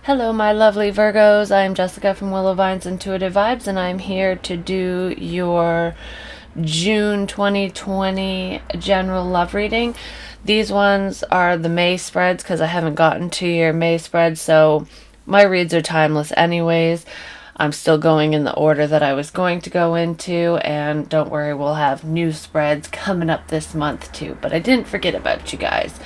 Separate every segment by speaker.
Speaker 1: Hello, my lovely Virgos. I'm Jessica from Willow Vine's Intuitive Vibes, and I'm here to do your June 2020 general love reading. These ones are the May spreads because I haven't gotten to your May spread, so my reads are timeless anyways. I'm still going in the order that I was going to go into, and don't worry, we'll have new spreads coming up this month too. But I didn't forget about you guys.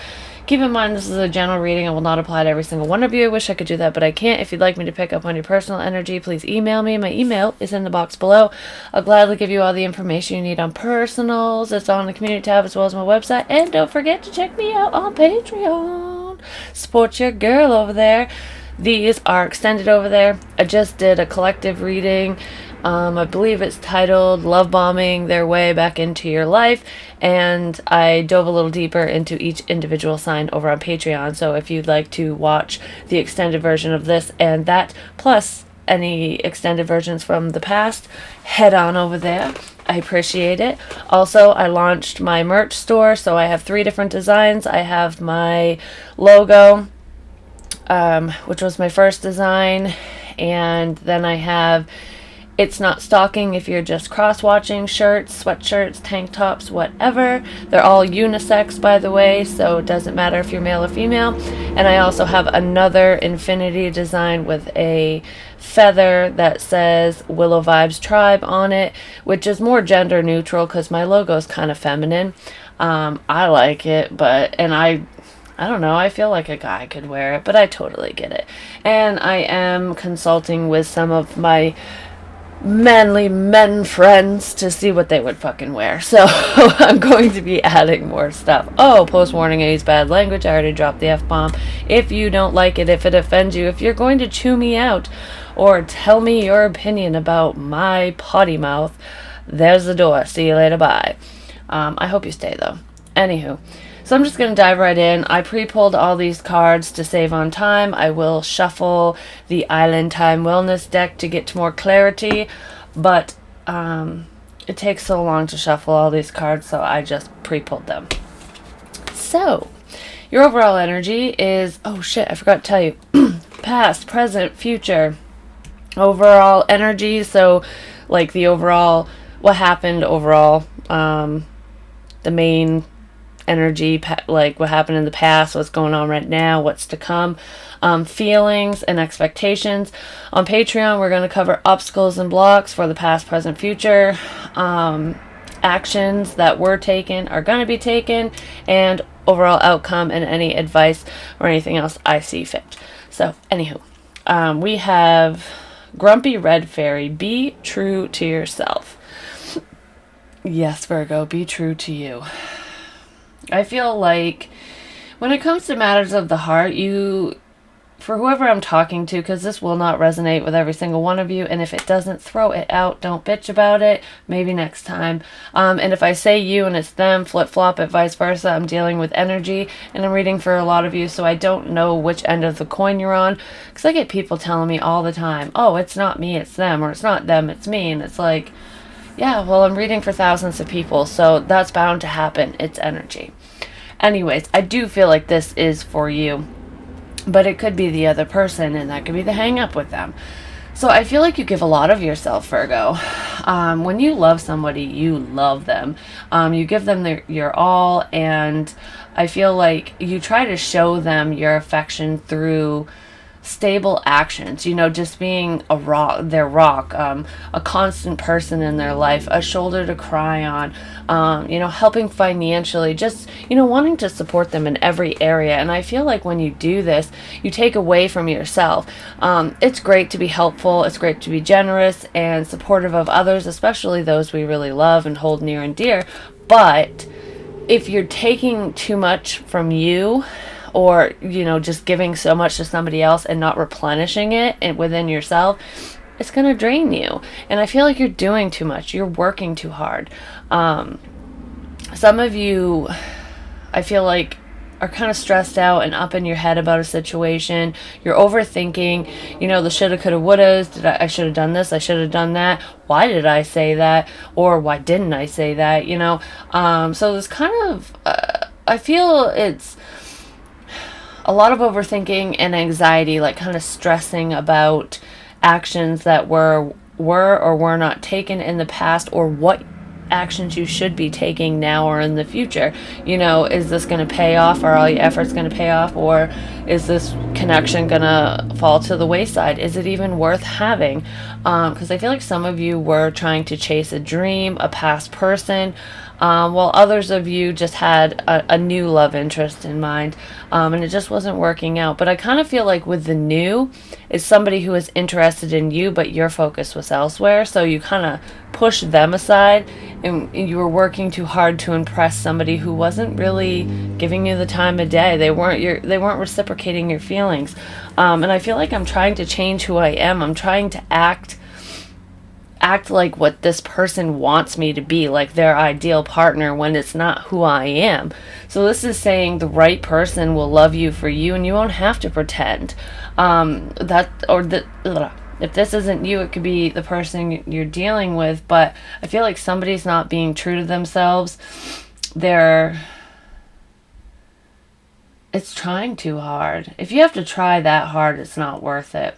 Speaker 1: Keep in mind, this is a general reading. It will not apply to every single one of you. I wish I could do that, but I can't. If you'd like me to pick up on your personal energy, please email me. My email is in the box below. I'll gladly give you all the information you need on personals. It's on the community tab as well as my website. And don't forget to check me out on Patreon. Support your girl over there. These are extended over there. I just did a collective reading. I believe it's titled Love Bombing Their Way Back Into Your Life, and I dove a little deeper into each individual sign over on Patreon. So if you'd like to watch the extended version of this and that, plus any extended versions from the past, head on over there. I appreciate it. Also, I launched my merch store, so I have 3 different designs. I have my logo, which was my first design, and then I have It's Not Stalking if you're just cross-watching shirts, sweatshirts, tank tops, whatever. They're all unisex, by the way, so it doesn't matter if you're male or female. And I also have another infinity design with a feather that says Willow Vibes Tribe on it, which is more gender neutral because my logo is kind of feminine. I like it, and I don't know, I feel like a guy could wear it, but I totally get it. And I am consulting with some of my manly men friends to see what they would fucking wear. So I'm going to be adding more stuff. Oh, post warning, I use bad language. I already dropped the F-bomb. If you don't like it, if it offends you, if you're going to chew me out or tell me your opinion about my potty mouth, there's the door. See you later. Bye. I hope you stay though. Anywho, so I'm just going to dive right in. I pre-pulled all these cards to save on time. I will shuffle the Island Time Wellness deck to get to more clarity, but it takes so long to shuffle all these cards, so I just pre-pulled them. So, your overall energy is, oh shit, I forgot to tell you, past, present, future, overall energy, so like the overall, what happened overall, the main energy, like what happened in the past, what's going on right now, what's to come, feelings and expectations. On Patreon, we're going to cover obstacles and blocks for the past, present, future, actions that were taken, are going to be taken, and overall outcome and any advice or anything else I see fit. So, anywho, we have Grumpy Red Fairy, be true to yourself. Yes, Virgo, be true to you. I feel like when it comes to matters of the heart, for whoever I'm talking to, because this will not resonate with every single one of you, and if it doesn't, throw it out. Don't bitch about it. Maybe next time. And if I say you and it's them, flip-flop it, vice versa. I'm dealing with energy, and I'm reading for a lot of you, so I don't know which end of the coin you're on, because I get people telling me all the time, oh, it's not me, it's them, or it's not them, it's me, and it's like, yeah, well, I'm reading for thousands of people, so that's bound to happen. It's energy. Anyways, I do feel like this is for you, but it could be the other person, and that could be the hang up with them. So I feel like you give a lot of yourself, Virgo. When you love somebody, you love them. You give them your all, and I feel like you try to show them your affection through stable actions, just being their rock, a constant person in their life, a shoulder to cry on, helping financially, just, wanting to support them in every area. And I feel like when you do this, you take away from yourself. It's great to be helpful. It's great to be generous and supportive of others, especially those we really love and hold near and dear. But if you're taking too much from you, or, just giving so much to somebody else and not replenishing it within yourself, it's going to drain you. And I feel like you're doing too much. You're working too hard. Some of you, I feel like, are kind of stressed out and up in your head about a situation. You're overthinking, the shoulda, coulda, wouldas. I should have done this. I should have done that. Why did I say that? Or why didn't I say that? So there's kind of, I feel it's a lot of overthinking and anxiety, like kind of stressing about actions that were or were not taken in the past, or what actions you should be taking now or in the future. Is this going to pay off? Are all your efforts going to pay off? Or is this connection going to fall to the wayside? Is it even worth having? Because I feel like some of you were trying to chase a dream, a past person, while others of you just had a new love interest in mind, and it just wasn't working out. But I kind of feel like with the new, it's somebody who is interested in you, but your focus was elsewhere, so you kind of pushed them aside, and you were working too hard to impress somebody who wasn't really giving you the time of day. They weren't reciprocating your feelings, and I feel like I'm trying to change who I am. I'm trying to act like what this person wants me to be, like their ideal partner, when it's not who I am. So this is saying the right person will love you for you, and you won't have to pretend if this isn't you, it could be the person you're dealing with. But I feel like somebody's not being true to themselves. It's trying too hard. If you have to try that hard, it's not worth it.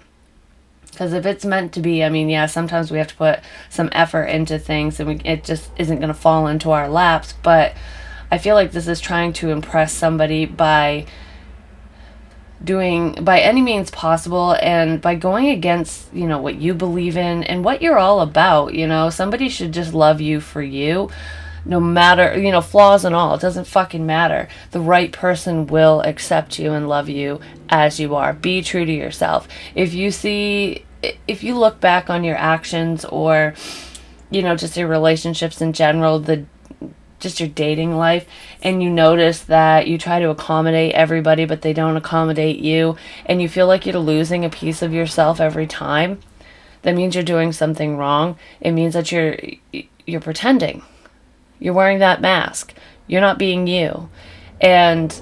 Speaker 1: Because if it's meant to be, sometimes we have to put some effort into things, and it just isn't going to fall into our laps. But I feel like this is trying to impress somebody by any means possible, and by going against, what you believe in and what you're all about. Somebody should just love you for you. No matter, flaws and all, it doesn't fucking matter. The right person will accept you and love you as you are. Be true to yourself. If you look back on your actions, or, just your relationships in general, just your dating life, and you notice that you try to accommodate everybody, but they don't accommodate you, and you feel like you're losing a piece of yourself every time, that means you're doing something wrong. It means that you're pretending. You're wearing that mask. You're not being you. And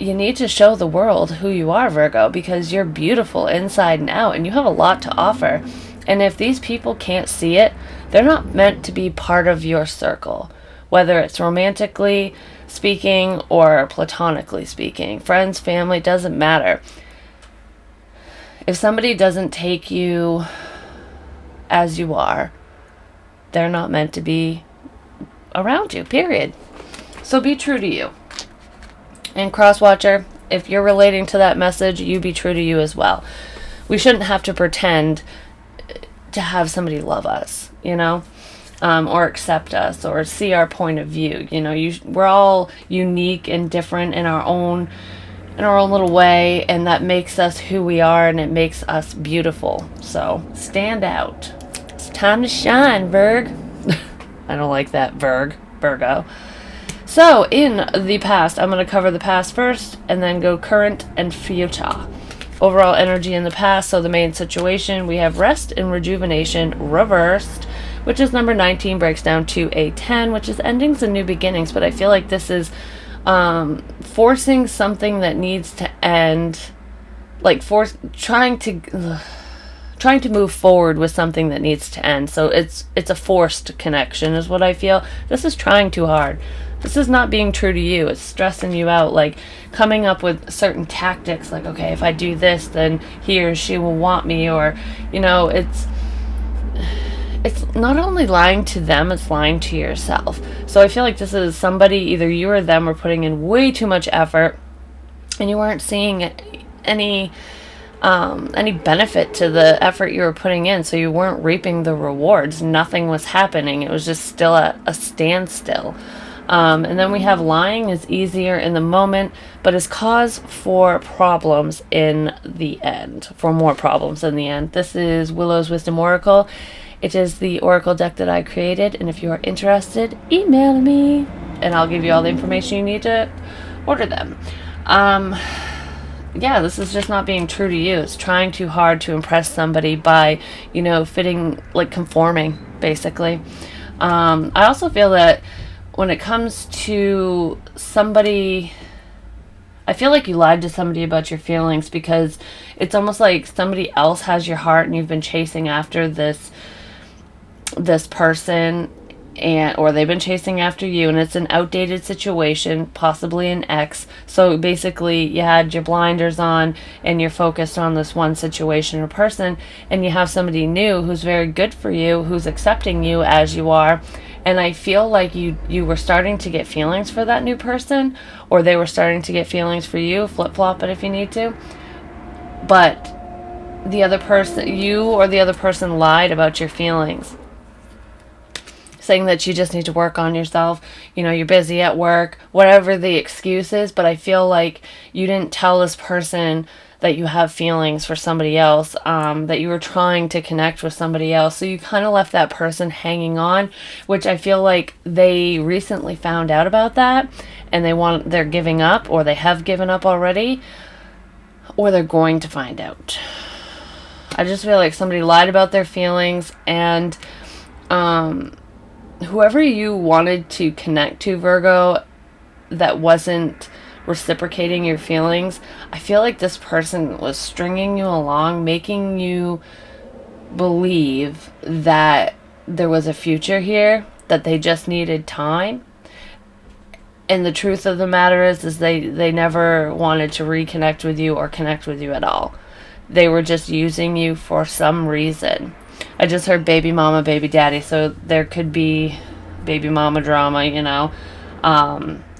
Speaker 1: you need to show the world who you are, Virgo, because you're beautiful inside and out, and you have a lot to offer. And if these people can't see it, they're not meant to be part of your circle, whether it's romantically speaking or platonically speaking. Friends, family, doesn't matter. If somebody doesn't take you as you are, they're not meant to be around you, period. So be true to you. And cross-watcher, if you're relating to that message, you be true to you as well. We shouldn't have to pretend to have somebody love us, or accept us, or see our point of view. We're all unique and different in our own little way, and that makes us who we are, and it makes us beautiful. So stand out. It's time to shine, Virg. I don't like that, Virgo. So in the past, I'm going to cover the past first, and then go current and future. Overall energy in the past. So the main situation, we have rest and rejuvenation reversed, which is number 19, breaks down to a 10, which is endings and new beginnings. But I feel like this is forcing something that needs to end, like trying to move forward with something that needs to end. So it's a forced connection is what I feel. This is trying too hard. This is not being true to you. It's stressing you out, like coming up with certain tactics, like, okay, if I do this, then he or she will want me, or, it's not only lying to them, it's lying to yourself. So I feel like this is somebody, either you or them, are putting in way too much effort, and you weren't seeing any benefit to the effort you were putting in, so you weren't reaping the rewards. Nothing was happening. It was just still at a standstill. And then we have lying is easier in the moment, but is cause for problems in the end, for more problems in the end. This is Willow's Wisdom Oracle. It is the oracle deck that I created, and if you are interested, email me, and I'll give you all the information you need to order them. This is just not being true to you. It's trying too hard to impress somebody by, fitting, like conforming, basically. I also feel that when it comes to somebody, I feel like you lied to somebody about your feelings, because it's almost like somebody else has your heart, and you've been chasing after this person, or they've been chasing after you, and it's an outdated situation, possibly an ex. So basically you had your blinders on and you're focused on this one situation or person, and you have somebody new who's very good for you, who's accepting you as you are. And I feel like you were starting to get feelings for that new person, or they were starting to get feelings for you. Flip-flop it if you need to. But the other person, you or the other person, lied about your feelings, saying that you just need to work on yourself. You're busy at work, whatever the excuse is. But I feel like you didn't tell this person that you have feelings for somebody else, that you were trying to connect with somebody else. So you kind of left that person hanging on, which I feel like they recently found out about that, and they're giving up, or they have given up already, or they're going to find out. I just feel like somebody lied about their feelings, and whoever you wanted to connect to, Virgo, that wasn't reciprocating your feelings, I feel like this person was stringing you along, making you believe that there was a future here, that they just needed time. And the truth of the matter is they never wanted to reconnect with you or connect with you at all. They were just using you for some reason. I just heard baby mama, baby daddy, so there could be baby mama drama,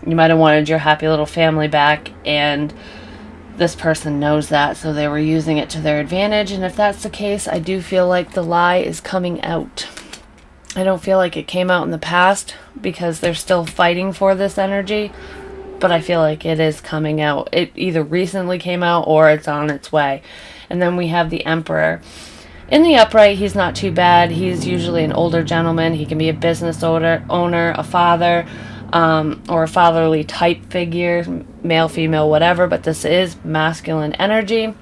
Speaker 1: You might have wanted your happy little family back, and this person knows that, so they were using it to their advantage. And if that's the case, I do feel like the lie is coming out. I don't feel like it came out in the past because they're still fighting for this energy, but I feel like it is coming out. It either recently came out or it's on its way. And then we have the Emperor. In the upright, he's not too bad. He's usually an older gentleman. He can be a business owner, a father, or a fatherly type figure, male, female, whatever, but this is masculine energy.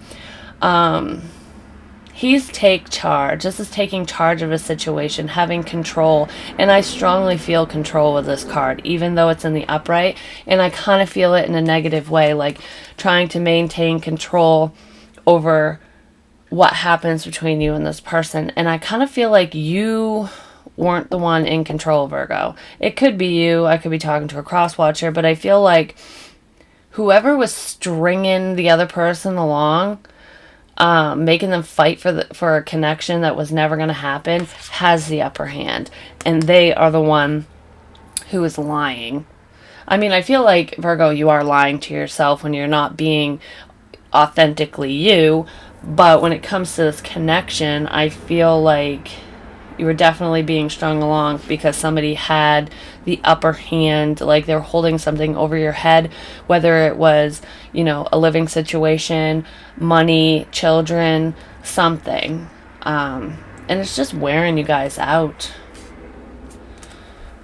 Speaker 1: He's take charge. This is taking charge of a situation, having control, and I strongly feel control with this card, even though it's in the upright, and I kind of feel it in a negative way, like trying to maintain control over what happens between you and this person. And I kind of feel like you weren't the one in control, Virgo. It could be you. I could be talking to a cross watcher, but I feel like whoever was stringing the other person along, making them fight for a connection that was never going to happen, has the upper hand, and they are the one who is lying. I mean, I feel like, Virgo, you are lying to yourself when you're not being authentically you, but when it comes to this connection, I feel like you were definitely being strung along because somebody had the upper hand, like they were holding something over your head, whether it was, a living situation, money, children, something. And it's just wearing you guys out.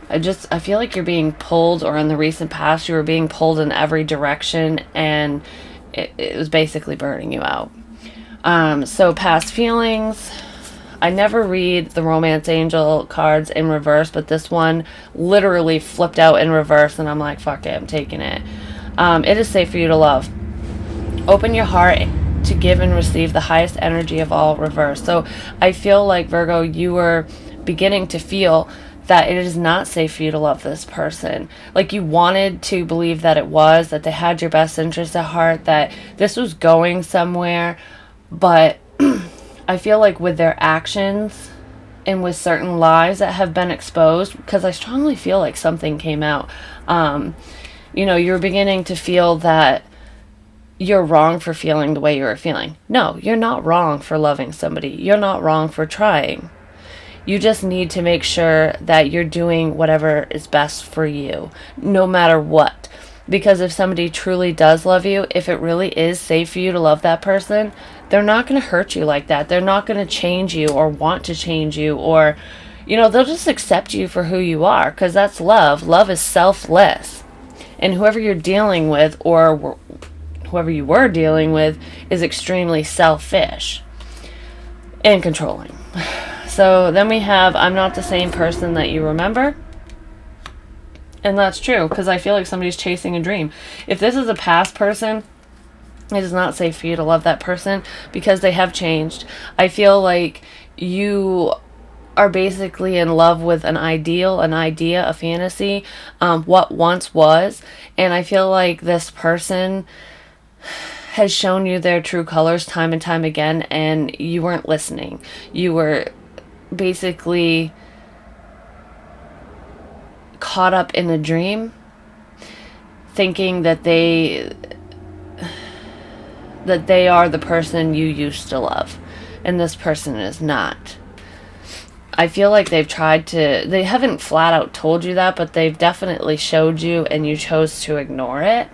Speaker 1: I feel like you're being pulled, or in the recent past, you were being pulled in every direction, and it was basically burning you out. So past feelings. I never read the romance angel cards in reverse, but this one literally flipped out in reverse, and I'm like, fuck it, I'm taking it. It is safe for you to love. Open your heart to give and receive the highest energy of all, reverse. So I feel like, Virgo, you were beginning to feel that it is not safe for you to love this person. Like you wanted to believe that it was, that they had your best interest at heart, that this was going somewhere, but I feel like with their actions and with certain lies that have been exposed, because I strongly feel like something came out, you're beginning to feel that you're wrong for feeling the way you were feeling. No, you're not wrong for loving somebody. You're not wrong for trying. You just need to make sure that you're doing whatever is best for you, no matter what. Because if somebody truly does love you, if it really is safe for you to love that person, they're not going to hurt you like that. They're not going to change you or want to change you, or, they'll just accept you for who you are, because that's love. Love is selfless. And whoever you're dealing with, or whoever you were dealing with, is extremely selfish and controlling. So then we have, I'm not the same person that you remember. And that's true, because I feel like somebody's chasing a dream. If this is a past person, it is not safe for you to love that person because they have changed. I feel like you are basically in love with an ideal, an idea, a fantasy, what once was. And I feel like this person has shown you their true colors time and time again, and you weren't listening. You were basically caught up in a dream, thinking that they are the person you used to love, and this person is not. I feel like they haven't flat out told you that, but they've definitely showed you and you chose to ignore it,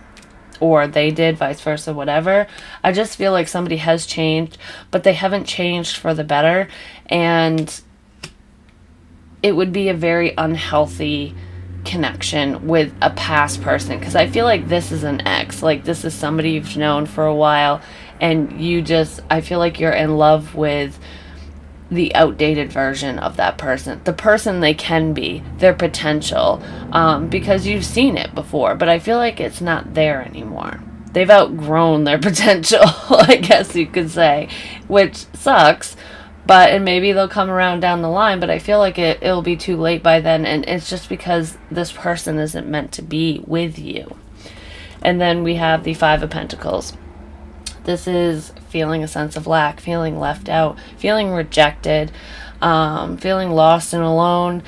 Speaker 1: or they did, vice versa, whatever. I just feel like somebody has changed, but they haven't changed for the better, and it would be a very unhealthy connection with a past person, because I feel like this is an ex. Like, this is somebody you've known for a while, and I feel like you're in love with the outdated version of that person, the person they can be, their potential, because you've seen it before, but I feel like it's not there anymore. They've outgrown their potential, I guess you could say, which sucks. And maybe they'll come around down the line, but I feel like it'll be too late by then, and it's just because this person isn't meant to be with you. And then we have the Five of Pentacles. This is feeling a sense of lack, feeling left out, feeling rejected, feeling lost and alone,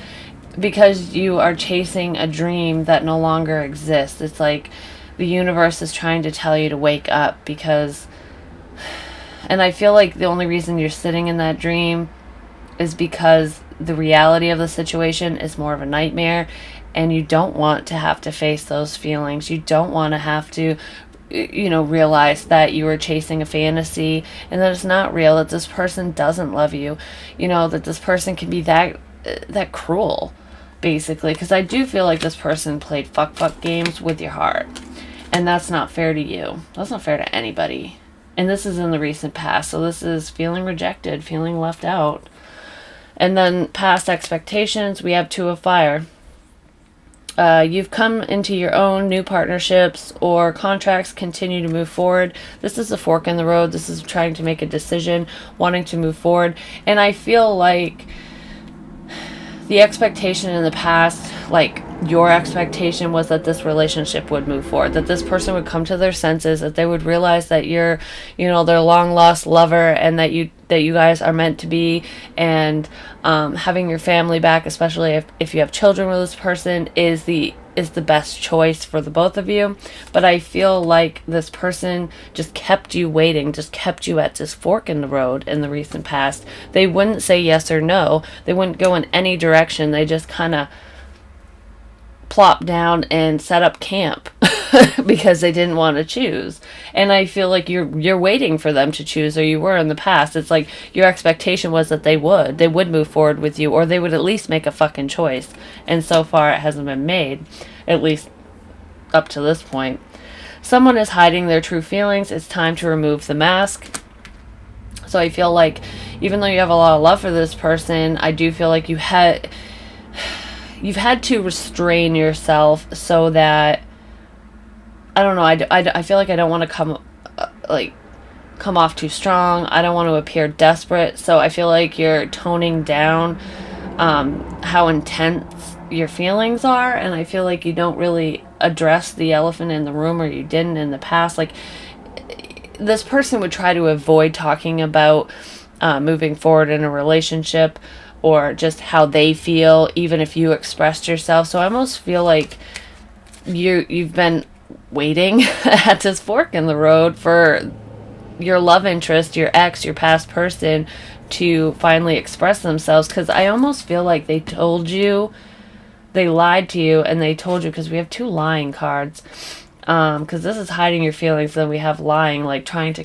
Speaker 1: because you are chasing a dream that no longer exists. It's like the universe is trying to tell you to wake up, and I feel like the only reason you're sitting in that dream is because the reality of the situation is more of a nightmare, and you don't want to have to face those feelings. You don't want to have to, realize that you were chasing a fantasy and that it's not real, that this person doesn't love you, that this person can be that cruel, basically. Because I do feel like this person played fuck games with your heart, and that's not fair to you. That's not fair to anybody. And this is in the recent past, so this is feeling rejected, feeling left out. And then past expectations, we have Two of Fire. You've come into your own new partnerships or contracts, continue to move forward. This is a fork in the road. This is trying to make a decision, wanting to move forward. And I feel like the expectation in the past, like your expectation, was that this relationship would move forward, that this person would come to their senses, that they would realize that you're, their long lost lover, and that you guys are meant to be, and having your family back, especially if you have children with this person, is the best choice for the both of you. But I feel like this person just kept you waiting, just kept you at this fork in the road in the recent past. They wouldn't say yes or no. They wouldn't go in any direction. They just kind of plop down and set up camp because they didn't want to choose. And I feel like you're waiting for them to choose, or you were in the past. It's like your expectation was that they would move forward with you, or they would at least make a fucking choice. And so far it hasn't been made, at least up to this point. Someone is hiding their true feelings. It's time to remove the mask. So I feel like even though you have a lot of love for this person, I do feel like you've had to restrain yourself so that, I don't know, I feel like I don't want to come off too strong. I don't want to appear desperate. So I feel like you're toning down how intense your feelings are, and I feel like you don't really address the elephant in the room, or you didn't in the past. Like, this person would try to avoid talking about moving forward in a relationship, or just how they feel, even if you expressed yourself. So I almost feel like you've been waiting at this fork in the road for your love interest, your ex, your past person, to finally express themselves. Because I almost feel like they lied to you, and they told you, because we have two lying cards. Because this is hiding your feelings, then we have lying, like trying to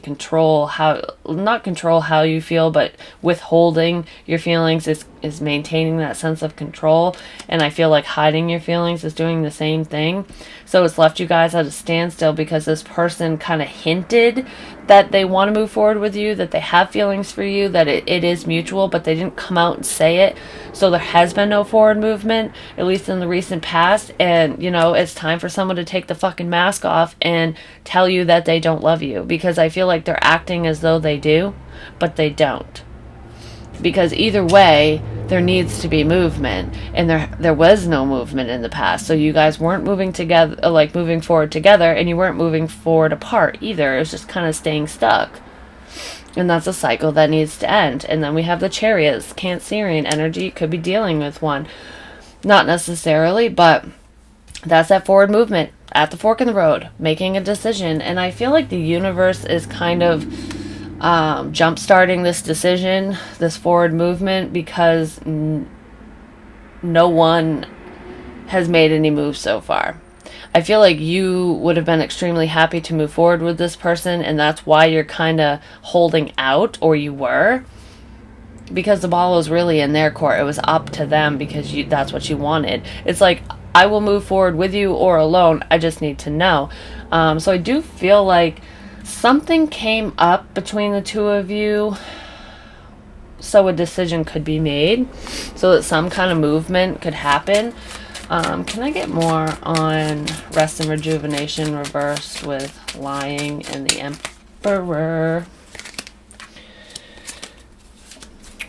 Speaker 1: not control how you feel, but withholding your feelings is maintaining that sense of control. And I feel like hiding your feelings is doing the same thing. So it's left you guys at a standstill, because this person kind of hinted that they want to move forward with you, that they have feelings for you, that it is mutual, but they didn't come out and say it. So there has been no forward movement, at least in the recent past. And, it's time for someone to take the fucking mask off and tell you that they don't love you, because I feel like they're acting as though they do, but they don't. Because either way, there needs to be movement, and there was no movement in the past. So you guys weren't moving together, like moving forward together, and you weren't moving forward apart either. It was just kind of staying stuck. And that's a cycle that needs to end. And then we have the Chariots, Cancerian energy. Could be dealing with one. Not necessarily, but that's that forward movement at the fork in the road, making a decision. And I feel like the universe is kind of jump-starting this decision, this forward movement, because no one has made any moves so far. I feel like you would have been extremely happy to move forward with this person, and that's why you're kind of holding out, or you were, because the ball was really in their court. It was up to them because that's what you wanted. It's like, I will move forward with you or alone. I just need to know. So I do feel like something came up between the two of you, so a decision could be made, so that some kind of movement could happen. Can I get more on rest and rejuvenation reversed with lying and the Emperor?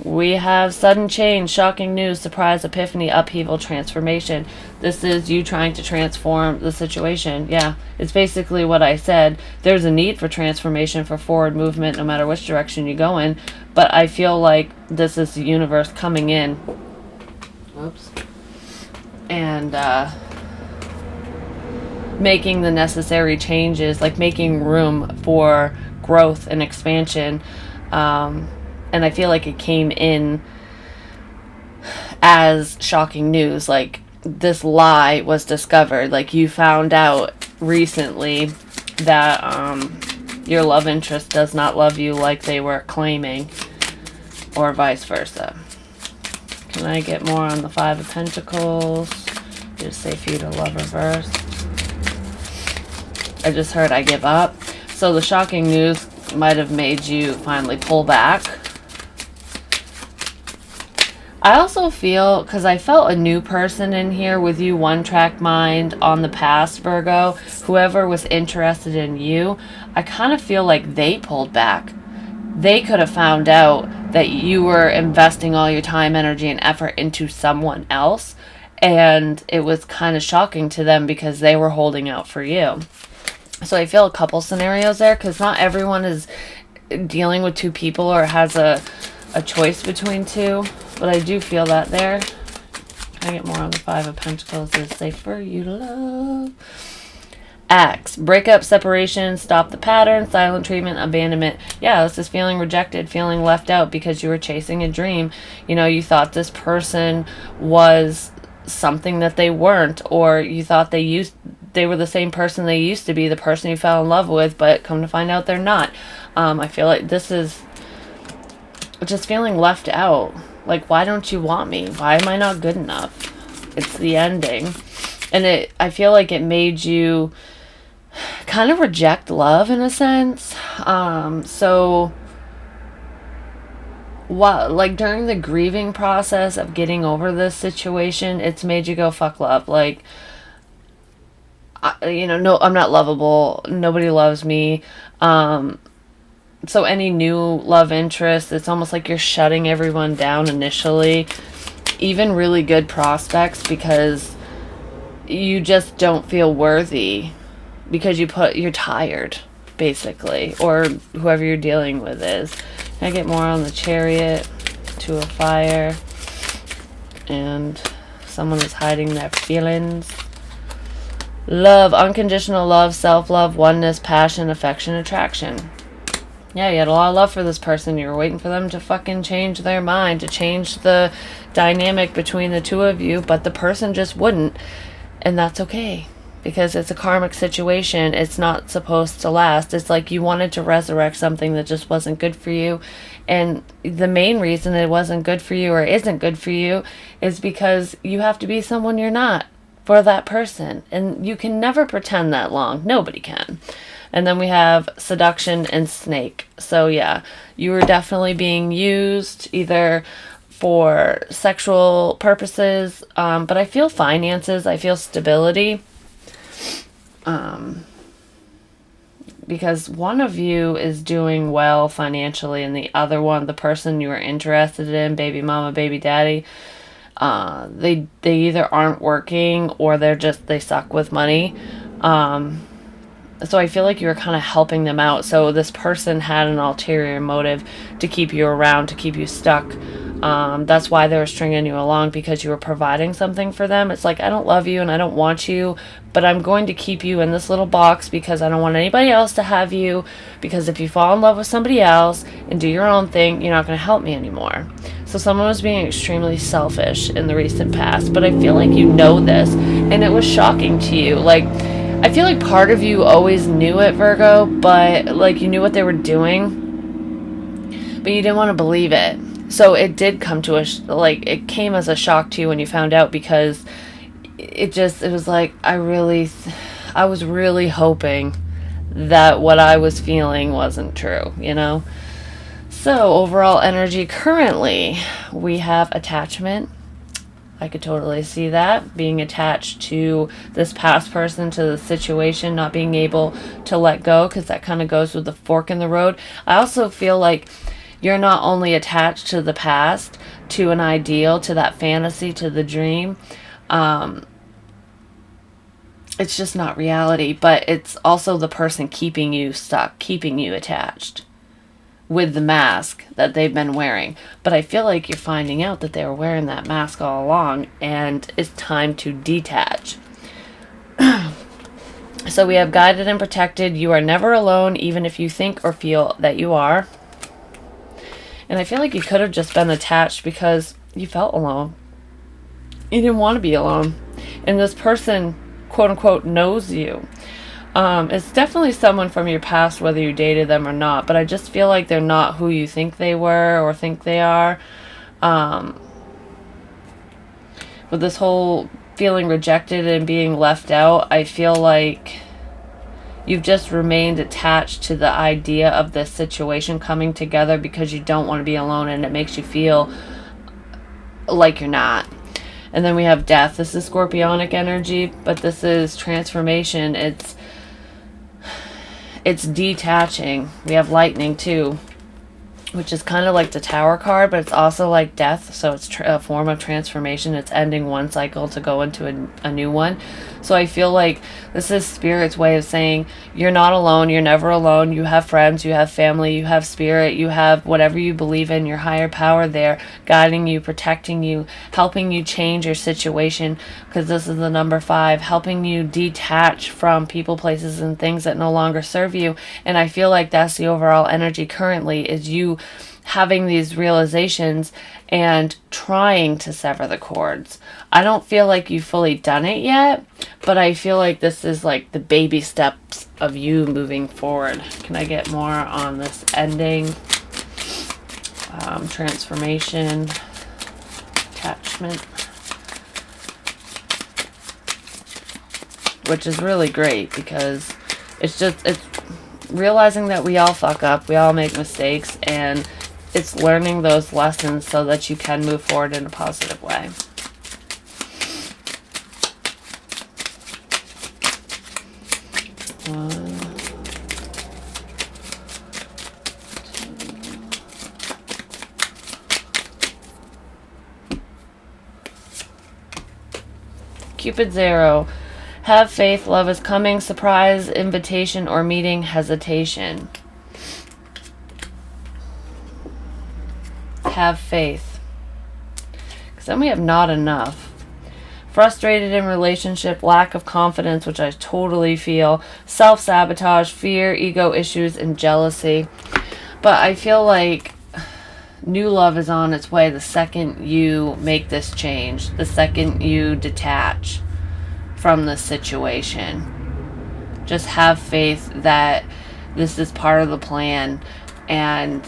Speaker 1: We have sudden change, shocking news, surprise, epiphany, upheaval, transformation. This is you trying to transform the situation. Yeah, it's basically what I said. There's a need for transformation, for forward movement, no matter which direction you go in. But I feel like this is the universe coming in. Oops. And making the necessary changes, like making room for growth and expansion. And I feel like it came in as shocking news. Like, this lie was discovered. Like, you found out recently that your love interest does not love you like they were claiming, or vice versa. Can I get more on the Five of Pentacles? Just say for you to love reverse. I just heard I give up. So the shocking news might have made you finally pull back. I also feel, because I felt a new person in here with you, one-track mind on the past, Virgo. Whoever was interested in you, I kind of feel like they pulled back. They could have found out that you were investing all your time, energy, and effort into someone else, and it was kind of shocking to them because they were holding out for you. So I feel a couple scenarios there, because not everyone is dealing with two people or has a choice between two, but I do feel that there. Can I get more on the Five of Pentacles? Is safe for you to love. Acts, breakup, separation, stop the pattern, silent treatment, abandonment. Yeah, this is feeling rejected, feeling left out because you were chasing a dream. You know, you thought this person was something that they weren't, or you thought they were the same person they used to be, the person you fell in love with, but come to find out they're not. I feel like this is just feeling left out. Like, why don't you want me? Why am I not good enough? It's the ending. And I feel like it made you kind of reject love in a sense. So what, like, during the grieving process of getting over this situation, it's made you go, fuck love. Like, no, I'm not lovable. Nobody loves me. So any new love interest, it's almost like you're shutting everyone down initially, even really good prospects, because you just don't feel worthy, because you're tired, basically, or whoever you're dealing with is. Can I get more on the Chariot, Two of Fire, and someone is hiding their feelings. Love, unconditional love, self-love, oneness, passion, affection, attraction. Yeah, you had a lot of love for this person. You were waiting for them to fucking change their mind, to change the dynamic between the two of you, but the person just wouldn't. And that's okay, because it's a karmic situation. It's not supposed to last. It's like you wanted to resurrect something that just wasn't good for you. And the main reason it wasn't good for you, or isn't good for you, is because you have to be someone you're not for that person. And you can never pretend that long. Nobody can. And then we have seduction and snake. So yeah, you were definitely being used either for sexual purposes, but I feel finances, I feel stability. because one of you is doing well financially, and the other one, the person you are interested in, baby mama, baby daddy, they either aren't working or they suck with money. So I feel like you were kind of helping them out. So this person had an ulterior motive to keep you around, to keep you stuck. That's why they were stringing you along, because you were providing something for them. It's like, I don't love you and I don't want you, but I'm going to keep you in this little box because I don't want anybody else to have you, because if you fall in love with somebody else and do your own thing, you're not going to help me anymore. So someone was being extremely selfish in the recent past, but I feel like you know this and it was shocking to you. Like, I feel like part of you always knew it, Virgo, but like you knew what they were doing, but you didn't want to believe it. So it did come to it came as a shock to you when you found out, because it was like, I was really hoping that what I was feeling wasn't true, you know? So overall energy currently, we have attachment. I could totally see that, being attached to this past person, to the situation, not being able to let go, because that kind of goes with the fork in the road. I also feel like you're not only attached to the past, to an ideal, to that fantasy, to the dream. It's just not reality, but it's also the person keeping you stuck, keeping you attached with the mask that they've been wearing. But I feel like you're finding out that they were wearing that mask all along, and it's time to detach. So we have guided and protected. You are never alone, even if you think or feel that you are. And I feel like you could have just been attached because you felt alone. You didn't want to be alone. And this person, quote unquote, knows you. It's definitely someone from your past, whether you dated them or not, but I just feel like they're not who you think they were or think they are. With this whole feeling rejected and being left out, I feel like you've just remained attached to the idea of this situation coming together because you don't want to be alone, and it makes you feel like you're not. And then we have death. This is scorpionic energy, but this is transformation. It's detaching. We have lightning too, which is kind of like the Tower card, but it's also like death. So it's a form of transformation. It's ending one cycle to go into a new one. So I feel like this is Spirit's way of saying you're not alone. You're never alone. You have friends. You have family. You have Spirit. You have whatever you believe in, your higher power there, guiding you, protecting you, helping you change your situation, because this is the number 5, helping you detach from people, places, and things that no longer serve you. And I feel like that's the overall energy currently, is you having these realizations and trying to sever the cords. I don't feel like you've fully done it yet, but I feel like this is like the baby steps of you moving forward. Can I get more on this ending? Transformation, attachment, which is really great, because it's realizing that we all fuck up, we all make mistakes, and it's learning those lessons so that you can move forward in a positive way. Cupid 0. Have faith, love is coming, surprise, invitation, or meeting, hesitation. Have faith. Because then we have not enough. Frustrated in relationship, lack of confidence, which I totally feel, self-sabotage, fear, ego issues, and jealousy. But I feel like new love is on its way the second you make this change, the second you detach from this situation. Just have faith that this is part of the plan and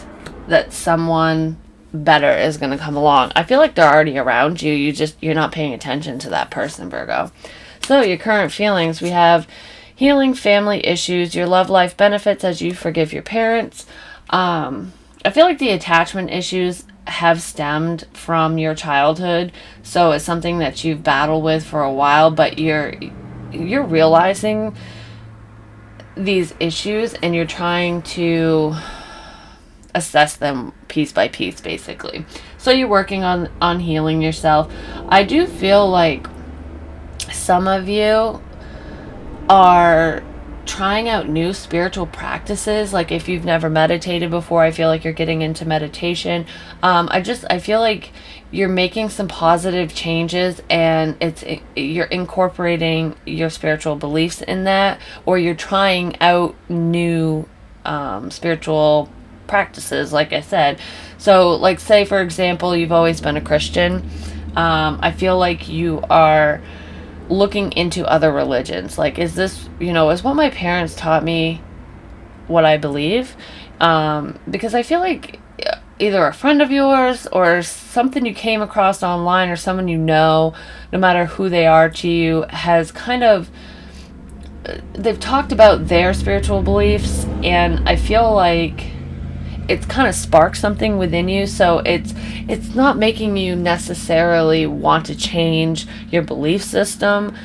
Speaker 1: that someone better is going to come along. I feel like they're already around you. You're not paying attention to that person, Virgo. So your current feelings, we have healing family issues, your love life benefits as you forgive your parents. I feel like the attachment issues have stemmed from your childhood, so it's something that you've battled with for a while, but you're realizing these issues and you're trying to assess them piece by piece, basically. So you're working on healing yourself. I do feel like some of you are trying out new spiritual practices. Like if you've never meditated before, I feel like you're getting into meditation. I feel like you're making some positive changes, and you're incorporating your spiritual beliefs in that, or you're trying out new spiritual practices, like I said. So like, say for example, you've always been a Christian. I feel like you are looking into other religions. Like, is this, is what my parents taught me what I believe? Because I feel like either a friend of yours or something you came across online or someone no matter who they are to you, has kind of, they've talked about their spiritual beliefs, and I feel like it's kind of sparked something within you. So it's not making you necessarily want to change your belief system,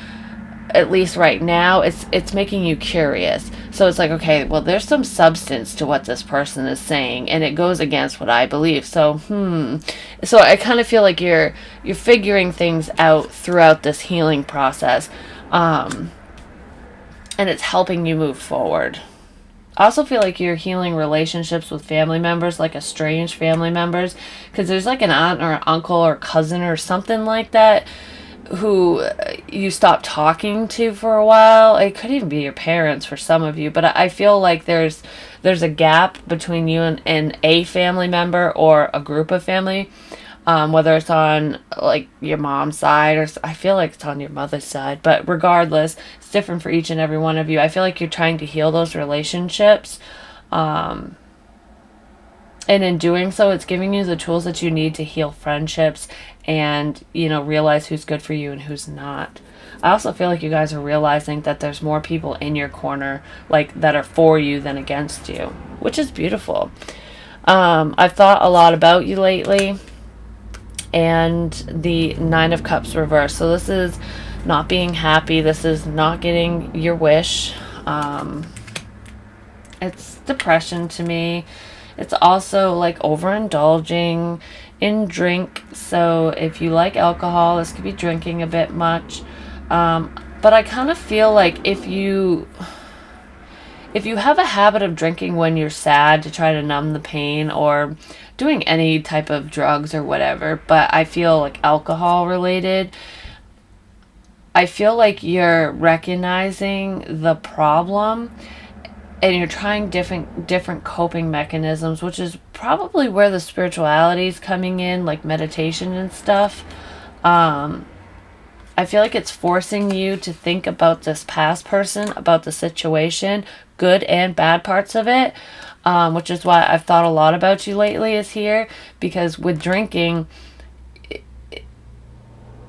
Speaker 1: at least right now. It's making you curious. So it's like, okay, well, there's some substance to what this person is saying, and it goes against what I believe. So so I kind of feel like you're figuring things out throughout this healing process, and it's helping you move forward. I also feel like you're healing relationships with family members, like estranged family members, because there's like an aunt or an uncle or cousin or something like that who you stopped talking to for a while. It could even be your parents for some of you, but I feel like there's a gap between you and a family member or a group of family, whether it's on like your mom's side, or I feel like it's on your mother's side, but regardless, it's different for each and every one of you. I feel like you're trying to heal those relationships, and in doing so, it's giving you the tools that you need to heal friendships and, realize who's good for you and who's not. I also feel like you guys are realizing that there's more people in your corner, like, that are for you than against you, which is beautiful. I've thought a lot about you lately, and the 9 of Cups reversed. So this is not being happy. This is not getting your wish. It's depression to me. It's also like overindulging in drink. So if you like alcohol, this could be drinking a bit much. But I kind of feel like if you have a habit of drinking when you're sad to try to numb the pain, or doing any type of drugs or whatever, but I feel like alcohol related, I feel like you're recognizing the problem and you're trying different coping mechanisms, which is probably where the spirituality is coming in, like meditation and stuff. I feel like it's forcing you to think about this past person, about the situation, good and bad parts of it, which is why I've thought a lot about you lately is here, because with drinking,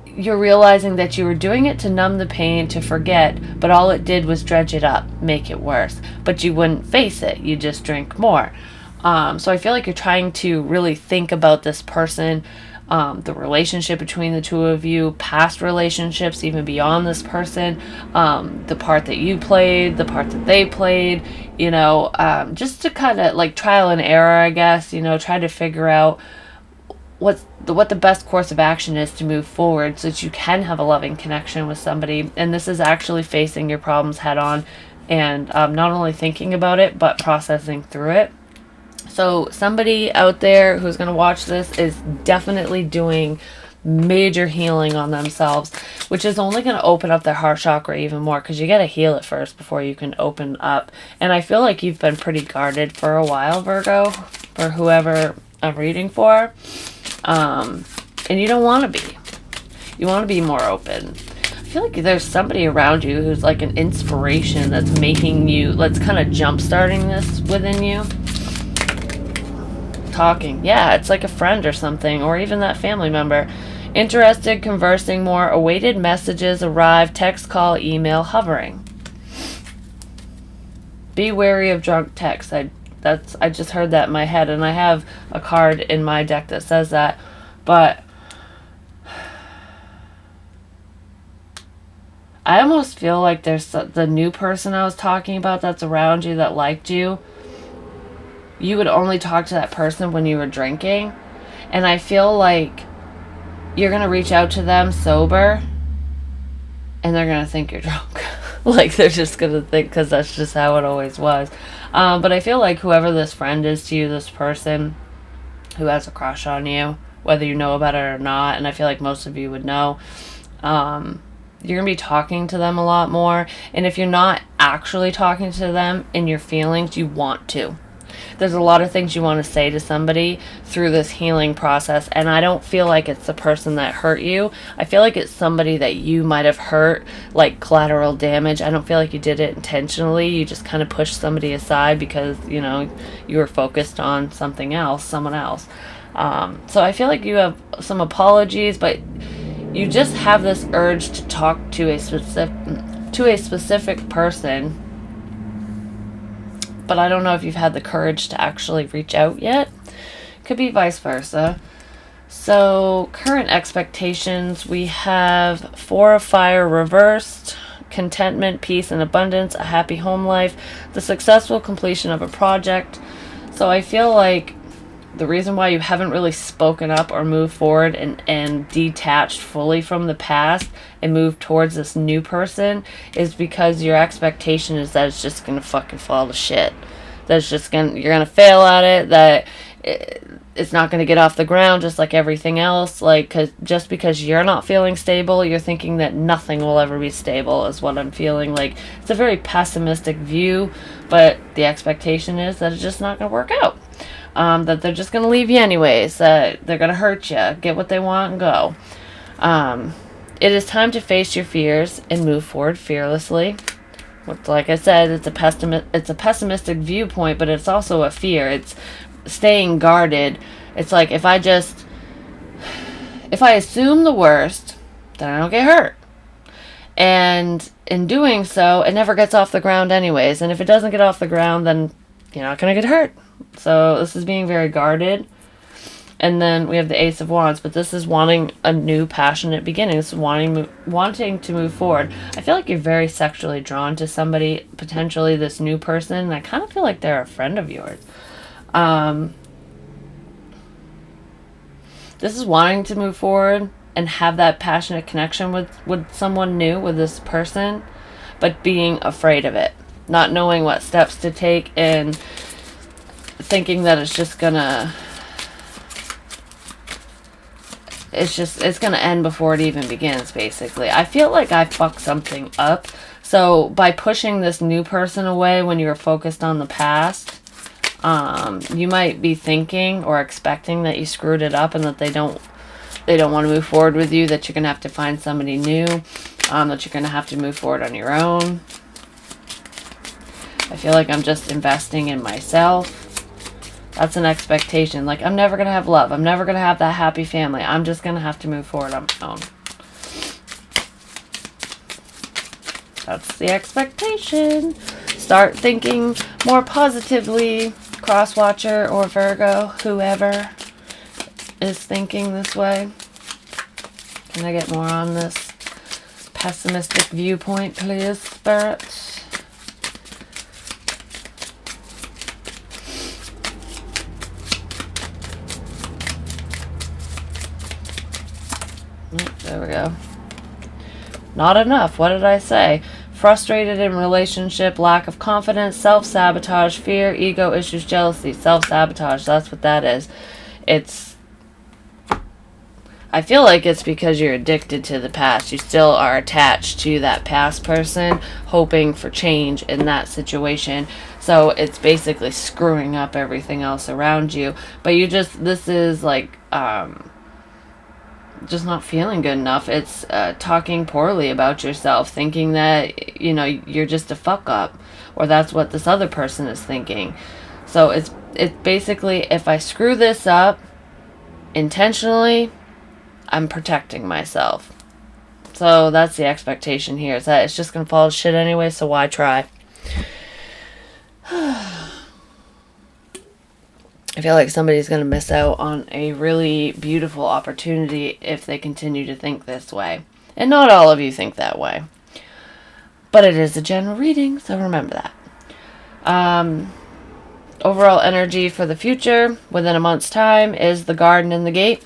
Speaker 1: you're realizing that you were doing it to numb the pain, to forget, but all it did was dredge it up, make it worse. But you wouldn't face it, you just drink more. So I feel like you're trying to really think about this person, the relationship between the two of you, past relationships, even beyond this person, the part that you played, the part that they played, just to kind of like trial and error, I guess, try to figure out what the best course of action is to move forward so that you can have a loving connection with somebody. And this is actually facing your problems head on, and not only thinking about it, but processing through it. So somebody out there who's going to watch this is definitely doing major healing on themselves, which is only going to open up their heart chakra even more, because you got to heal it first before you can open up. And I feel like you've been pretty guarded for a while, Virgo, or whoever I'm reading for. And you don't want to be. You want to be more open. I feel like there's somebody around you who's like an inspiration that's making you, that's kind of jump starting this within you. Talking. Yeah, it's like a friend or something, or even that family member. Interested, conversing more, awaited messages arrive, text, call, email, hovering. Be wary of drunk texts. I just heard that in my head, and I have a card in my deck that says that. But I almost feel like there's the new person I was talking about that's around you that liked you. You would only talk to that person when you were drinking. And I feel like you're going to reach out to them sober and they're going to think you're drunk. Like, they're just going to think, because that's just how it always was. But I feel like whoever this friend is to you, this person who has a crush on you, whether you know about it or not, and I feel like most of you would know, you're going to be talking to them a lot more. And if you're not actually talking to them in your feelings, you want to. There's a lot of things you want to say to somebody through this healing process, and I don't feel like it's the person that hurt you. I feel like it's somebody that you might have hurt, like collateral damage. I don't feel like you did it intentionally. You just kind of pushed somebody aside because, you know, you were focused on something else, someone else. So I feel like you have some apologies, but you just have this urge to talk to a specific person. But I don't know if you've had the courage to actually reach out yet. Could be vice versa. So, current expectations, we have 4 of Fire reversed, contentment, peace, and abundance, a happy home life, the successful completion of a project. So I feel like the reason why you haven't really spoken up or moved forward and detached fully from the past and moved towards this new person is because your expectation is that it's just going to fucking fall to shit. That's just you're going to fail at it, that it's not going to get off the ground just like everything else. Like, just because you're not feeling stable, you're thinking that nothing will ever be stable is what I'm feeling. Like, it's a very pessimistic view, but the expectation is that it's just not going to work out. That they're just going to leave you anyways, that they're going to hurt you, get what they want and go. It is time to face your fears and move forward fearlessly. Like I said, it's a pessimistic viewpoint, but it's also a fear. It's staying guarded. It's like, if I assume the worst, then I don't get hurt. And in doing so, it never gets off the ground anyways. And if it doesn't get off the ground, then you're not going to get hurt. So this is being very guarded. And then we have the Ace of Wands, but this is wanting a new passionate beginning. This is wanting to move forward. I feel like you're very sexually drawn to somebody, potentially this new person, and I kind of feel like they're a friend of yours. This is wanting to move forward and have that passionate connection with someone new, with this person, but being afraid of it. Not knowing what steps to take and thinking that it's gonna end before it even begins, basically. I feel like I fucked something up. So by pushing this new person away when you were focused on the past, you might be thinking or expecting that you screwed it up and that they don't want to move forward with you, that you're gonna have to find somebody new, that you're gonna have to move forward on your own. I feel like I'm just investing in myself. That's an expectation. Like, I'm never going to have love. I'm never going to have that happy family. I'm just going to have to move forward on my own. That's the expectation. Start thinking more positively. Cross-watcher or Virgo, whoever is thinking this way. Can I get more on this pessimistic viewpoint, please, Spirit? There we go. Not enough. What did I say? Frustrated in relationship, lack of confidence, self-sabotage, fear, ego issues, jealousy, self-sabotage. That's what that is. I feel like it's because you're addicted to the past. You still are attached to that past person, hoping for change in that situation. So it's basically screwing up everything else around you. But this is like, just not feeling good enough. It's talking poorly about yourself, thinking that, you're just a fuck up, or that's what this other person is thinking. So it's basically, if I screw this up intentionally, I'm protecting myself. So that's the expectation here, is that it's just gonna fall to shit anyway, so why try? I feel like somebody's going to miss out on a really beautiful opportunity if they continue to think this way. And not all of you think that way. But it is a general reading, so remember that. Overall energy for the future within a month's time is the garden and the gate.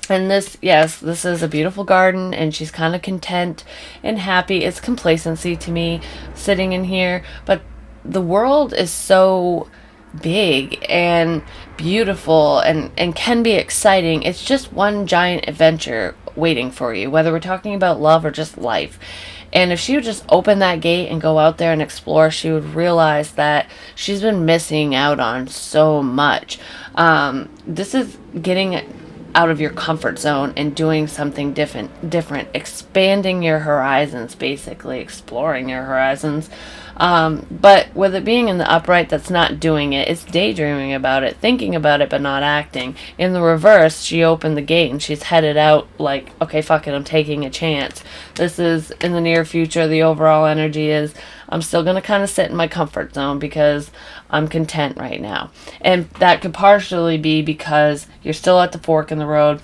Speaker 1: And this, yes, this is a beautiful garden, and she's kind of content and happy. It's complacency to me sitting in here, but the world is so big and beautiful and can be exciting. It's just one giant adventure waiting for you, whether we're talking about love or just life. And if she would just open that gate and go out there and explore, she would realize that she's been missing out on so much. This is getting out of your comfort zone and doing something different, expanding your horizons, basically exploring your horizons. But with it being in the upright, that's not doing it. It's daydreaming about it, thinking about it, but not acting. In the reverse, she opened the gate and she's headed out like, okay, fuck it, I'm taking a chance. This is in the near future. The overall energy is I'm still going to kind of sit in my comfort zone because I'm content right now. And that could partially be because you're still at the fork in the road,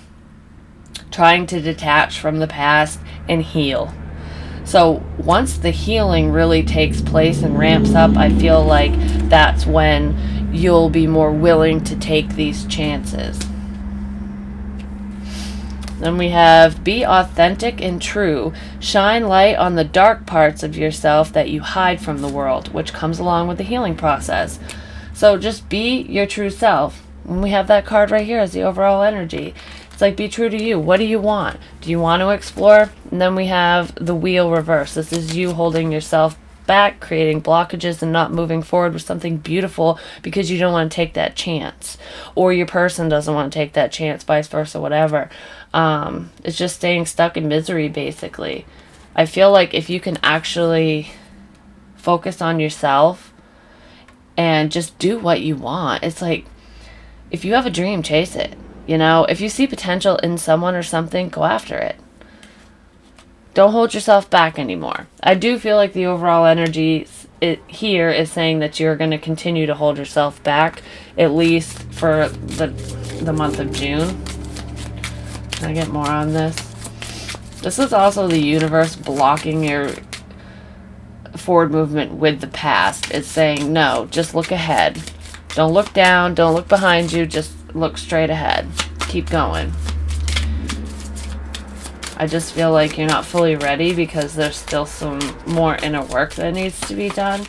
Speaker 1: trying to detach from the past and heal. So once the healing really takes place and ramps up, I feel like that's when you'll be more willing to take these chances. Then we have be authentic and true. Shine light on the dark parts of yourself that you hide from the world, which comes along with the healing process. So just be your true self. And we have that card right here as the overall energy. It's like, be true to you. What do you want? Do you want to explore? And then we have the wheel reverse. This is you holding yourself back, creating blockages and not moving forward with something beautiful because you don't want to take that chance. Or your person doesn't want to take that chance, vice versa, whatever. It's just staying stuck in misery, basically. I feel like if you can actually focus on yourself and just do what you want, it's like, if you have a dream, chase it. You know, if you see potential in someone or something, go after it. Don't hold yourself back anymore. I do feel like the overall energy here is saying that you're going to continue to hold yourself back, at least for the month of June. Can I get more on this? This is also the universe blocking your forward movement with the past. It's saying, no, just look ahead. Don't look down. Don't look behind you. Just look straight ahead. Keep going. I just feel like you're not fully ready because there's still some more inner work that needs to be done,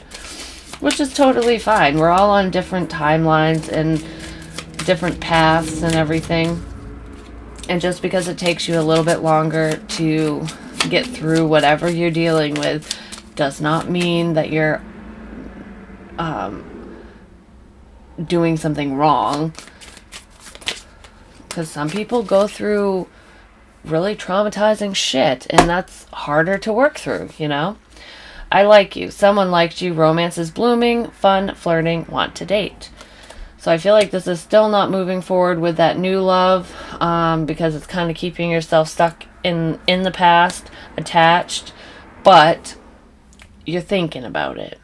Speaker 1: which is totally fine. We're all on different timelines and different paths and everything. And just because it takes you a little bit longer to get through whatever you're dealing with does not mean that you're doing something wrong. Because some people go through really traumatizing shit, and that's harder to work through, you know? I like you. Someone liked you. Romance is blooming. Fun, flirting, want to date. So I feel like this is still not moving forward with that new love, because it's kind of keeping yourself stuck in the past, attached, but you're thinking about it.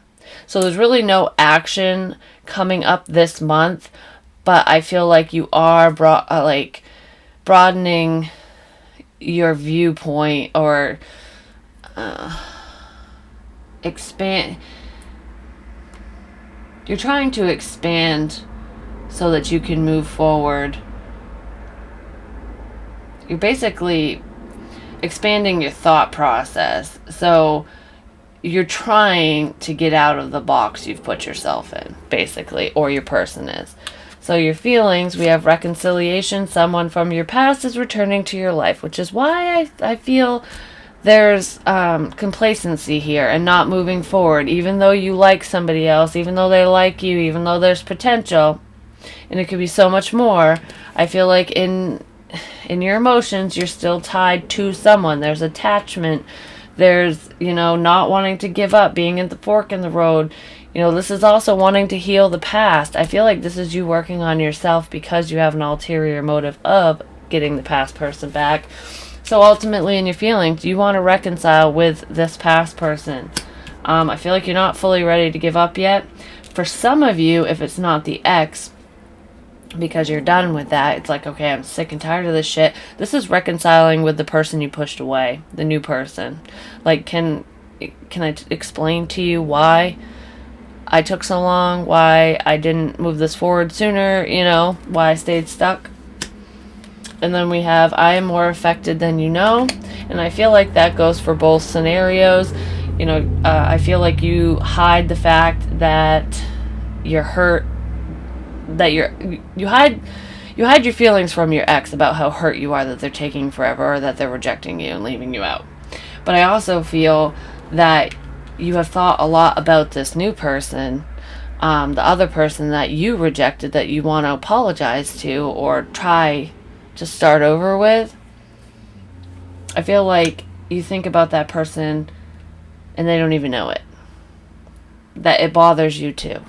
Speaker 1: So there's really no action coming up this month, but I feel like you are broadening your viewpoint or expand. You're trying to expand so that you can move forward. You're basically expanding your thought process. So you're trying to get out of the box you've put yourself in, basically, or your person is. So your feelings, we have reconciliation. Someone from your past is returning to your life, which is why I feel there's complacency here and not moving forward. Even though you like somebody else, even though they like you, even though there's potential, and it could be so much more, I feel like in your emotions, you're still tied to someone. There's attachment. There's, not wanting to give up, being at the fork in the road. This is also wanting to heal the past. I feel like this is you working on yourself because you have an ulterior motive of getting the past person back. So ultimately in your feelings, you want to reconcile with this past person. I feel like you're not fully ready to give up yet. For some of you, if it's not the ex, because you're done with that, it's like, okay, I'm sick and tired of this shit. This is reconciling with the person you pushed away, the new person. Like, can explain to you why I took so long, why I didn't move this forward sooner, why I stayed stuck. And then we have, I am more affected than you know. And I feel like that goes for both scenarios. I feel like you hide the fact that you're hurt, that you hide your feelings from your ex about how hurt you are that they're taking forever or that they're rejecting you and leaving you out. But I also feel that you have thought a lot about this new person, the other person that you rejected, that you want to apologize to or try to start over with. I feel like you think about that person and they don't even know it. That it bothers you too.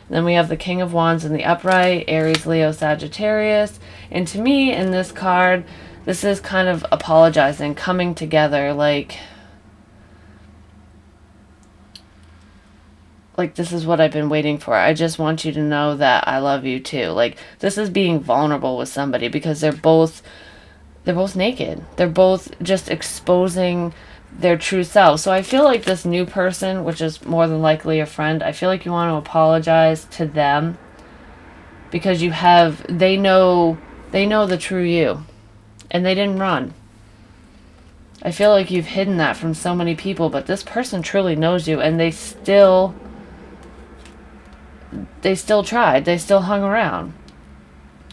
Speaker 1: Then we have the King of Wands in the upright, Aries, Leo, Sagittarius. And to me, in this card, this is kind of apologizing, coming together, like this is what I've been waiting for. I just want you to know that I love you too. Like, this is being vulnerable with somebody because they're both naked. They're both just exposing their true self. So I feel like this new person, which is more than likely a friend, I feel like you want to apologize to them because they know the true you and they didn't run. I feel like you've hidden that from so many people, but this person truly knows you and they still tried. They still hung around.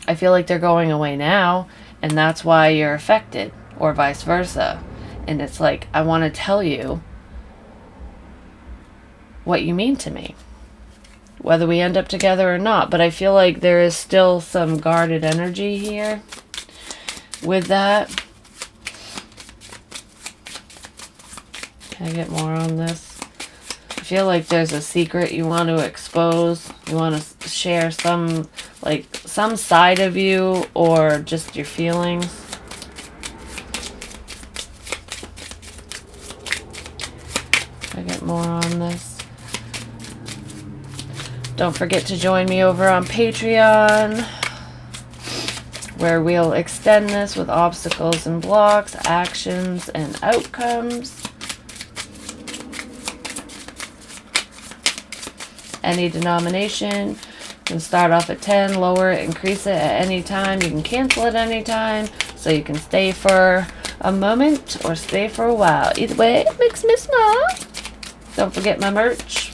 Speaker 1: I feel like they're going away now and that's why you're affected, or vice versa. And it's like, I want to tell you what you mean to me, whether we end up together or not. But I feel like there is still some guarded energy here with that. Can I get more on this? I feel like there's a secret you want to expose. You want to share some side of you or just your feelings. I get more on this. Don't forget to join me over on Patreon, where we'll extend this with obstacles and blocks, actions and outcomes. Any denomination. You can start off at 10, lower it, increase it at any time. You can cancel at any time, so you can stay for a moment or stay for a while. Either way, it makes me smile. Don't forget my merch.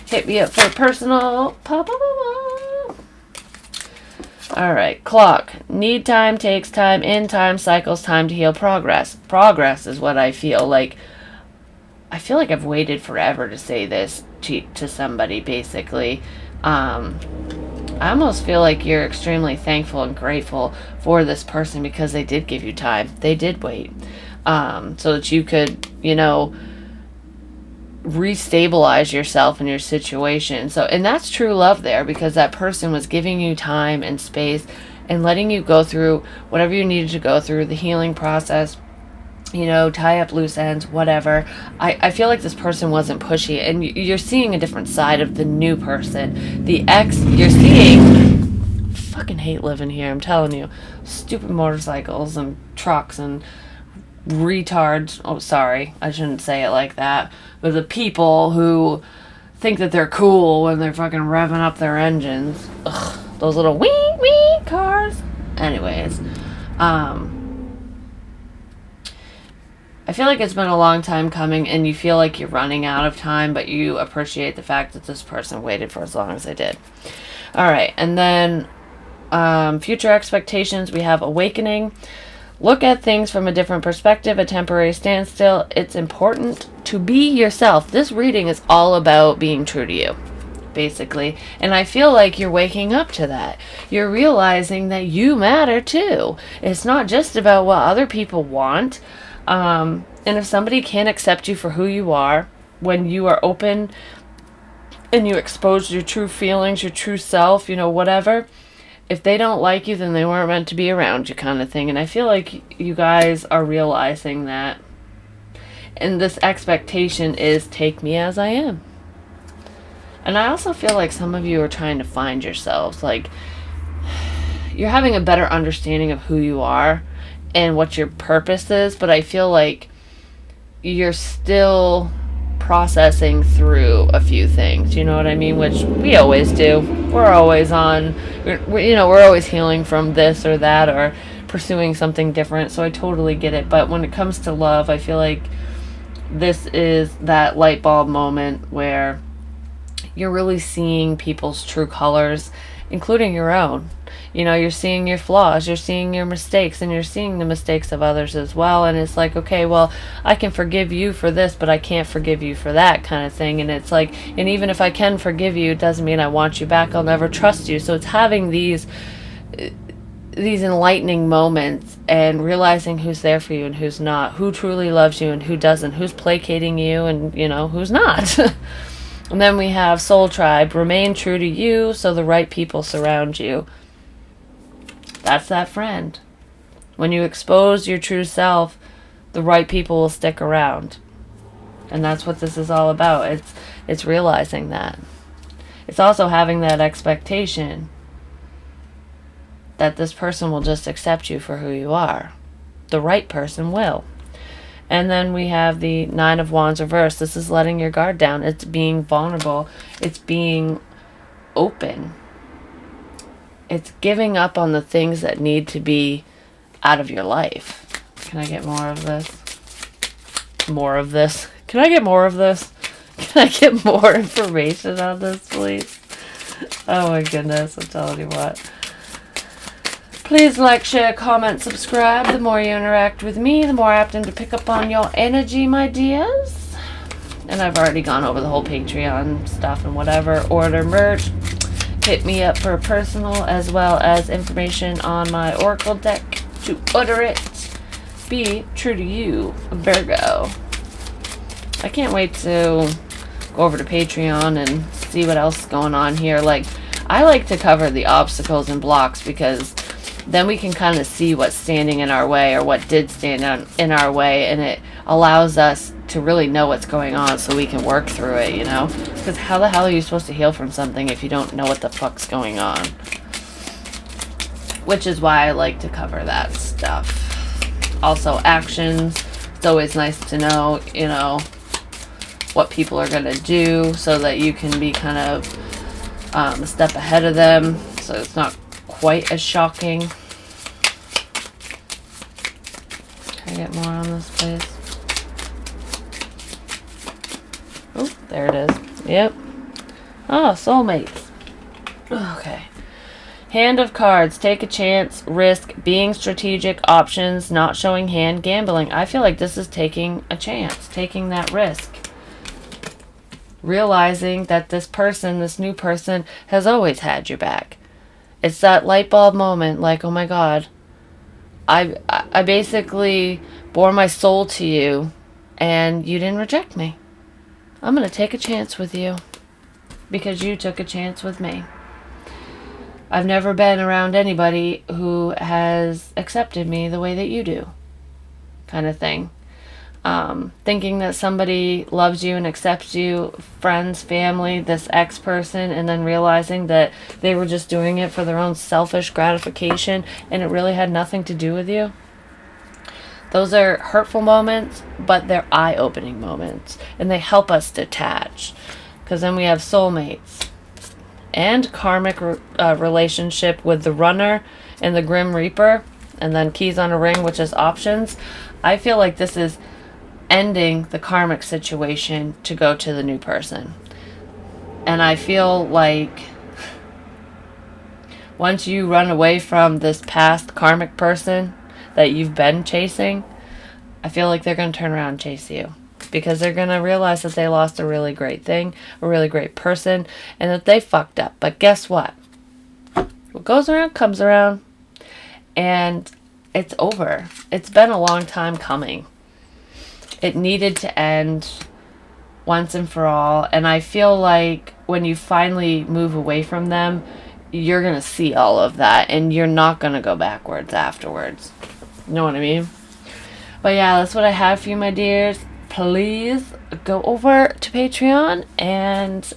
Speaker 1: Hit me up for personal. Alright, clock. Need time, takes time, in time, cycles time to heal, progress. Progress is what I feel like. I feel like I've waited forever to say this to somebody, basically. I almost feel like you're extremely thankful and grateful for this person because they did give you time. They did wait. So that you could, restabilize yourself in your situation. And that's true love there, because that person was giving you time and space and letting you go through whatever you needed to go through, the healing process, tie up loose ends, whatever. I feel like this person wasn't pushy, and you're seeing a different side of the new person. The ex you're seeing, fucking hate living here, I'm telling you. Stupid motorcycles and trucks and retards. Oh, sorry, I shouldn't say it like that. But the people who think that they're cool when they're fucking revving up their engines. Ugh, those little wee wee cars. Anyways, I feel like it's been a long time coming and you feel like you're running out of time, but you appreciate the fact that this person waited for as long as they did. Alright, and then future expectations, we have awakening. Look at things from a different perspective, a temporary standstill. It's important to be yourself. This reading is all about being true to you, basically. And I feel like you're waking up to that. You're realizing that you matter too. It's not just about what other people want. And if somebody can't accept you for who you are, when you are open and you expose your true feelings, your true self, whatever, if they don't like you, then they weren't meant to be around you, kind of thing. And I feel like you guys are realizing that. And this expectation is, take me as I am. And I also feel like some of you are trying to find yourselves. Like, you're having a better understanding of who you are and what your purpose is. But I feel like you're still processing through a few things, you know what I mean? Which we always do. We're always we're always healing from this or that, or pursuing something different. So I totally get it. But when it comes to love, I feel like this is that light bulb moment where you're really seeing people's true colors, including your own. You're seeing your flaws, you're seeing your mistakes, and you're seeing the mistakes of others as well. And it's like, okay, well, I can forgive you for this, but I can't forgive you for that kind of thing. And it's like, and even if I can forgive you, it doesn't mean I want you back. I'll never trust you. So it's having these enlightening moments and realizing who's there for you and who's not, who truly loves you and who doesn't, who's placating you and, who's not. And then we have Soul Tribe. Remain true to you so the right people surround you. That's that friend. When you expose your true self, the right people will stick around. And that's what this is all about. It's realizing that. It's also having that expectation that this person will just accept you for who you are. The right person will. And then we have the Nine of Wands reversed. This is letting your guard down. It's being vulnerable. It's being open. It's giving up on the things that need to be out of your life. Can I get more of this? More of this? Can I get more of this? Can I get more information on this, please? Oh my goodness, I'm telling you what. Please like, share, comment, subscribe. The more you interact with me, the more apt I am to pick up on your energy, my dears. And I've already gone over the whole Patreon stuff and whatever. Order merch. Hit me up for personal as well as information on my Oracle deck to order it. Be true to you, Virgo. I can't wait to go over to Patreon and see what else is going on here. I like to cover the obstacles and blocks because then we can kind of see what's standing in our way or what did stand in our way, and it allows us to really know what's going on so we can work through it, Because how the hell are you supposed to heal from something if you don't know what the fuck's going on? Which is why I like to cover that stuff. Also, actions. It's always nice to know, what people are going to do so that you can be kind of a step ahead of them so it's not quite as shocking. Can I get more on this, please? Oh, there it is. Yep. Oh, soulmates. Okay. Hand of cards. Take a chance. Risk. Being strategic. Options. Not showing hand. Gambling. I feel like this is taking a chance. Taking that risk. Realizing that this new person, has always had your back. It's that light bulb moment, like, oh my God, I basically bore my soul to you, and you didn't reject me. I'm going to take a chance with you, because you took a chance with me. I've never been around anybody who has accepted me the way that you do, kind of thing. Thinking that somebody loves you and accepts you, friends, family, this ex-person, and then realizing that they were just doing it for their own selfish gratification and it really had nothing to do with you. Those are hurtful moments, but they're eye-opening moments, and they help us detach. Because then we have soulmates and karmic relationship with the runner and the grim reaper, and then keys on a ring, which is options. I feel like this is ending the karmic situation to go to the new person. And I feel like once you run away from this past karmic person that you've been chasing, I feel like they're going to turn around and chase you. Because they're going to realize that they lost a really great thing, a really great person, and that they fucked up. But guess what? What goes around comes around. And it's over. It's been a long time coming. It needed to end once and for all. And I feel like when you finally move away from them, you're going to see all of that. And you're not going to go backwards afterwards. You know what I mean? But yeah, that's what I have for you, my dears. Please go over to Patreon and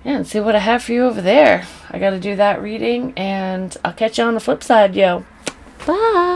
Speaker 1: and see what I have for you over there. I got to do that reading. And I'll catch you on the flip side, yo. Bye.